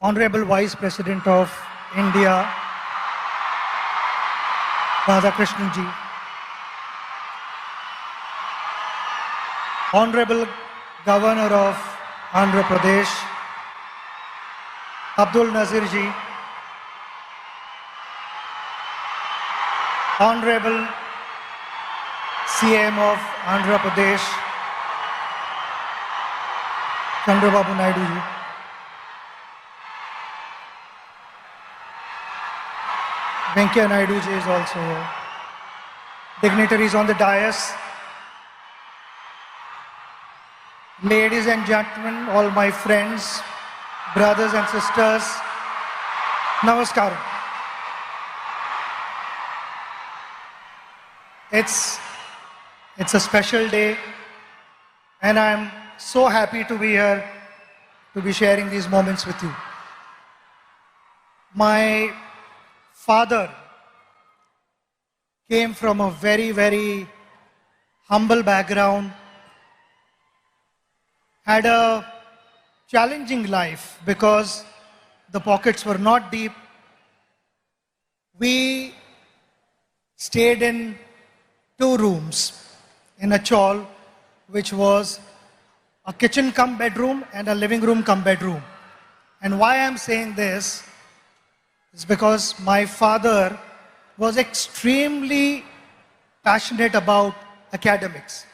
Honorable Vice President of India, Radhakrishnan ji, Honorable Governor of Andhra Pradesh, Abdul Nazir ji, Honorable CM of Andhra Pradesh, Chandrababu Naidu ji, Venkaiah Naidu ji is also here. Dignitaries on the dais, ladies and gentlemen, all my friends, brothers and sisters, namaskar. It's a special day and I'm so happy to be here to be sharing these moments with you. My father came from a very, very humble background, had a challenging life because the pockets were not deep. We stayed in 2 rooms in a chawl, which was a kitchen cum bedroom and a living room cum bedroom. And why I'm saying this is because my father was extremely passionate about academics.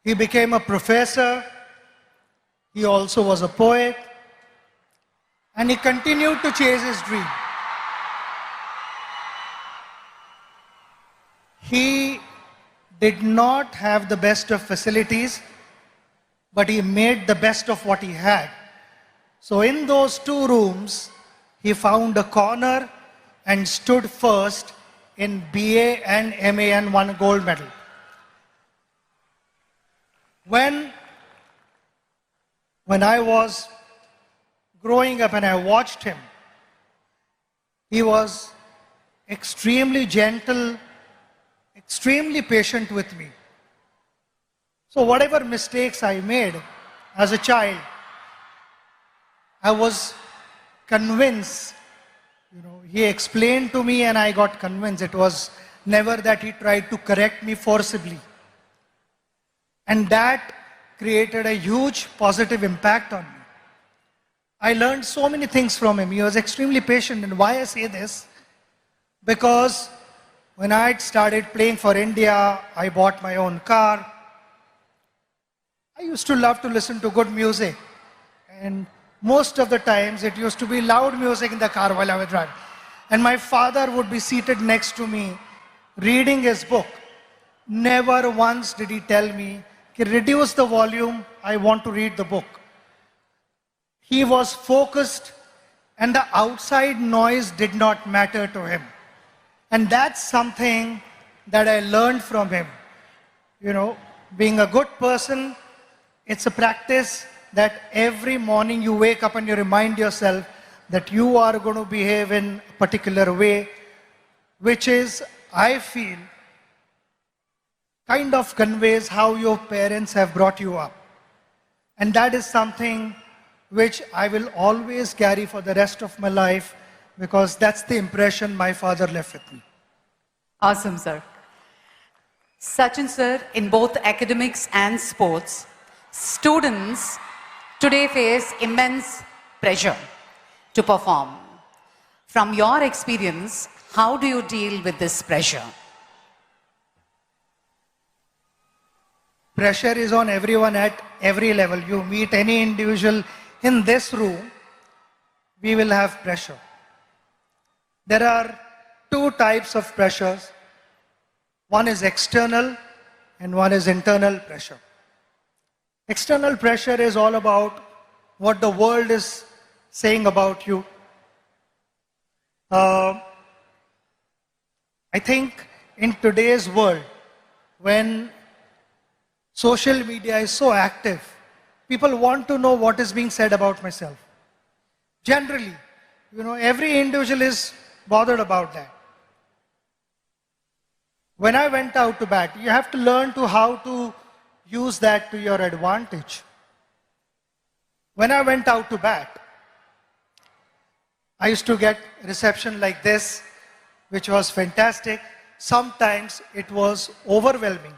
He became a professor, he also was a poet, and he continued to chase his dream. He did not have the best of facilities, but he made the best of what he had. So in those 2 rooms, he found a corner and stood first in BA and MA and won a gold medal. When I was growing up and I watched him, he was extremely gentle, extremely patient with me. So whatever mistakes I made as a child, I was convinced, he explained to me and I got convinced. It was never that he tried to correct me forcibly. And that created a huge positive impact on me. I learned so many things from him. He was extremely patient. And why I say this? Because when I started playing for India, I bought my own car. I used to love to listen to good music. And most of the times it used to be loud music in the car while I was driving. And my father would be seated next to me, reading his book. Never once did he tell me, reduce the volume, I want to read the book. He was focused and the outside noise did not matter to him. And that's something that I learned from him. Being a good person, it's a practice that every morning you wake up and you remind yourself that you are going to behave in a particular way, which is, I feel, kind of conveys how your parents have brought you up. And that is something which I will always carry for the rest of my life because that's the impression my father left with me. Awesome, sir. Sachin sir, in both academics and sports, students today face immense pressure to perform. From your experience, how do you deal with this pressure? Pressure is on everyone at every level. You meet any individual in this room, we will have pressure. There are 2 types of pressures. One is external and one is internal pressure. External pressure is all about what the world is saying about you. I think in today's world, when social media is so active, people want to know what is being said about myself. Generally, every individual is bothered about that. When I went out to bat, you have to learn how to use that to your advantage. When I went out to bat, I used to get reception like this, which was fantastic. Sometimes it was overwhelming.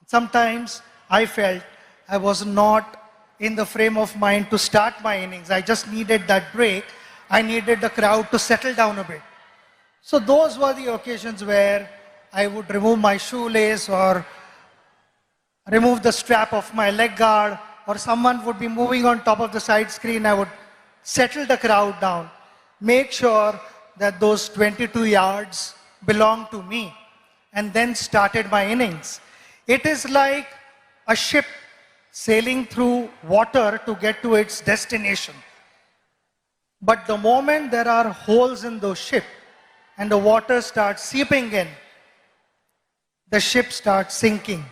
Sometimes I felt I was not in the frame of mind to start my innings. I just needed that break. I needed the crowd to settle down a bit. So those were the occasions where I would remove my shoelace or remove the strap of my leg guard, or someone would be moving on top of the side screen. I would settle the crowd down, make sure that those 22 yards belonged to me, and then started my innings. It is like a ship sailing through water to get to its destination. But the moment there are holes in the ship and the water starts seeping in, the ship starts sinking.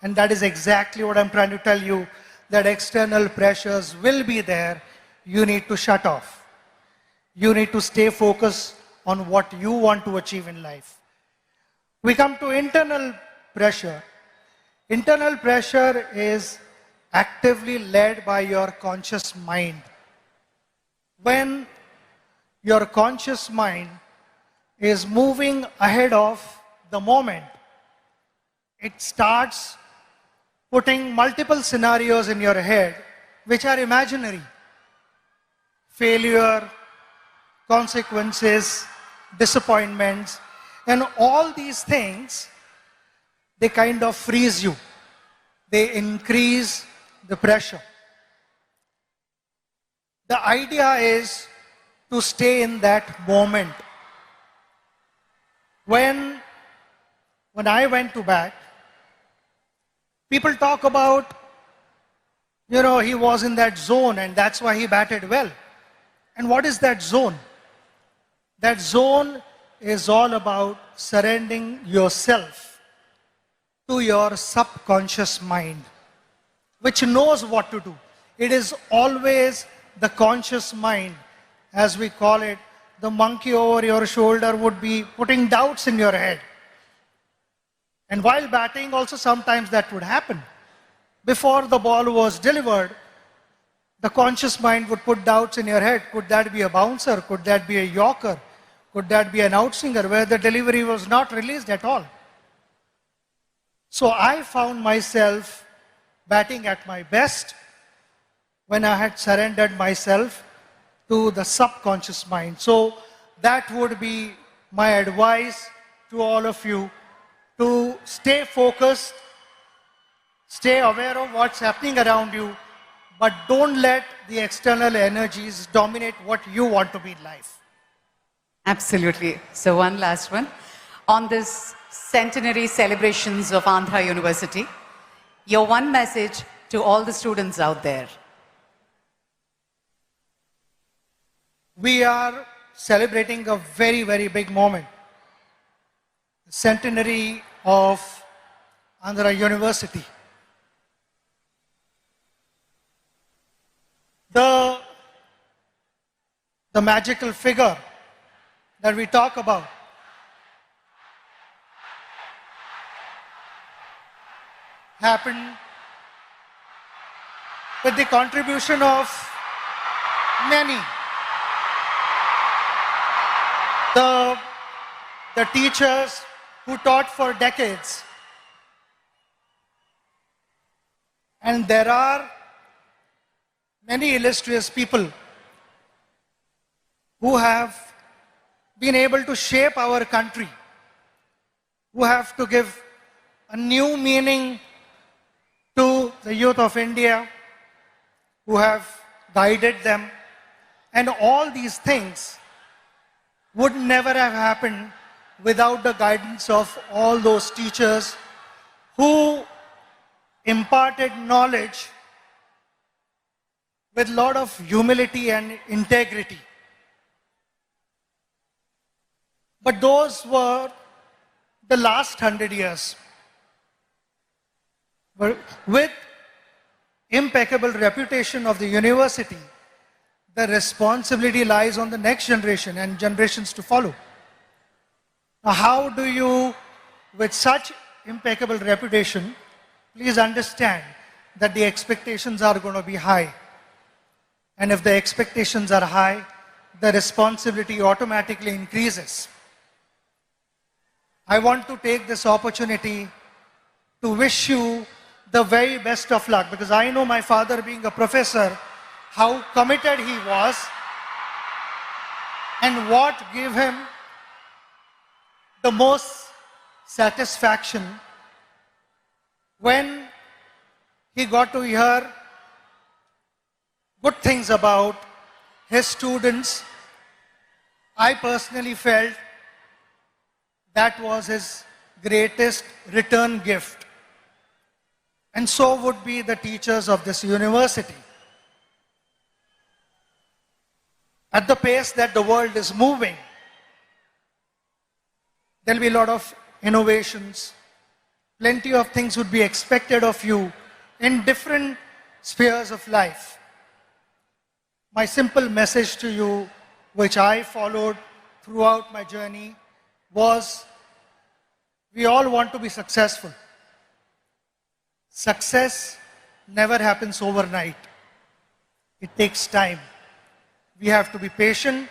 And that is exactly what I'm trying to tell you, that external pressures will be there. You need to shut off. You need to stay focused on what you want to achieve in life. We come to internal pressure. Internal pressure is actively led by your conscious mind. When your conscious mind is moving ahead of the moment, it starts putting multiple scenarios in your head which are imaginary. Failure, consequences, disappointments, and all these things, they kind of freeze you. They increase the pressure. The idea is to stay in that moment. When I went to bat, people talk about, he was in that zone and that's why he batted well. And what is that zone? That zone is all about surrendering yourself to your subconscious mind, which knows what to do. It is always the conscious mind, as we call it. The monkey over your shoulder would be putting doubts in your head. And while batting also sometimes that would happen. Before the ball was delivered, the conscious mind would put doubts in your head. Could that be a bouncer? Could that be a yorker? Could that be an outswinger where the delivery was not released at all? So I found myself batting at my best when I had surrendered myself to the subconscious mind. So that would be my advice to all of you, to stay focused, stay aware of what's happening around you, but don't let the external energies dominate what you want to be in life. Absolutely. So one last one. On this centenary celebrations of Andhra University, your one message to all the students out there. We are celebrating a very, very big moment. The centenary of Andhra University. The magical figure that we talk about happened with the contribution of many. The teachers who taught for decades. And there are many illustrious people who have been able to shape our country, who have to give a new meaning to the youth of India, who have guided them. And all these things would never have happened without the guidance of all those teachers who imparted knowledge with a lot of humility and integrity. But those were the last 100 years. But with impeccable reputation of the university, the responsibility lies on the next generation and generations to follow. Now, how do you, with such impeccable reputation, please understand that the expectations are going to be high. And if the expectations are high, the responsibility automatically increases. I want to take this opportunity to wish you the very best of luck, because I know my father, being a professor, how committed he was and what gave him the most satisfaction when he got to hear good things about his students. I personally felt that was his greatest return gift. And so would be the teachers of this university. At the pace that the world is moving, there will be a lot of innovations. Plenty of things would be expected of you in different spheres of life. My simple message to you, which I followed throughout my journey, was we all want to be successful. Success never happens overnight. It takes time. We have to be patient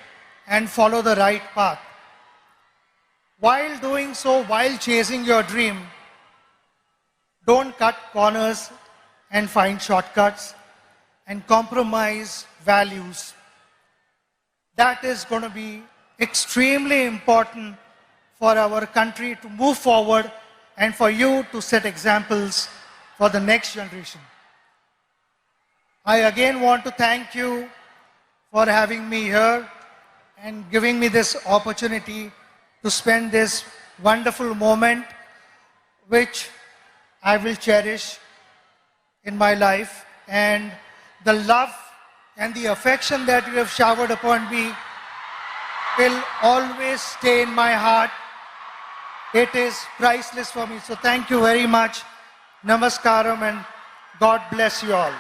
and follow the right path. While doing so, while chasing your dream, don't cut corners and find shortcuts and compromise values. That is going to be extremely important for our country to move forward and for you to set examples for the next generation. I again want to thank you for having me here and giving me this opportunity to spend this wonderful moment, which I will cherish in my life. And the love and the affection that you have showered upon me will always stay in my heart. It is priceless for me. So thank you very much. Namaskaram and God bless you all.